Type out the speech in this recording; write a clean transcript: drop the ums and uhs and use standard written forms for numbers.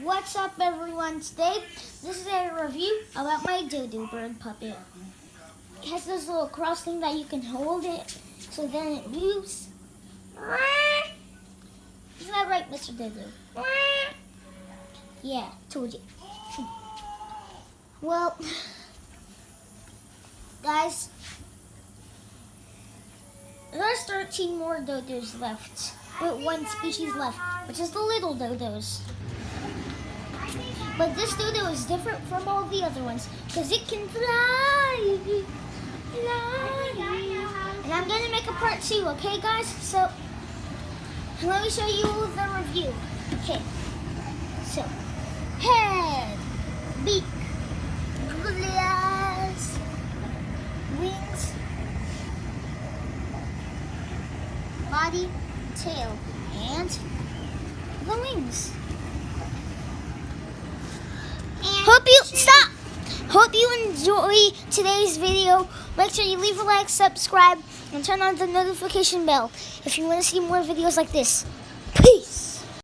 What's up, everyone? Today, this is a review about my dodo bird puppet. It has this little cross thing that you can hold it, so then it moves. Isn't that right, Mr. Dodo? Yeah, told you. Well, guys, there's 13 more dodos left, with one species left, which is the little dodos. But this dodo is different from all the other ones because it can fly. And I'm going to make a part 2, okay, guys? So, let me show you the review. Okay. So, head, beak, glass, wings, body, tail, and the wings. Hope you enjoy today's video. Make sure you leave a like, subscribe, and turn on the notification bell if you want to see more videos like this.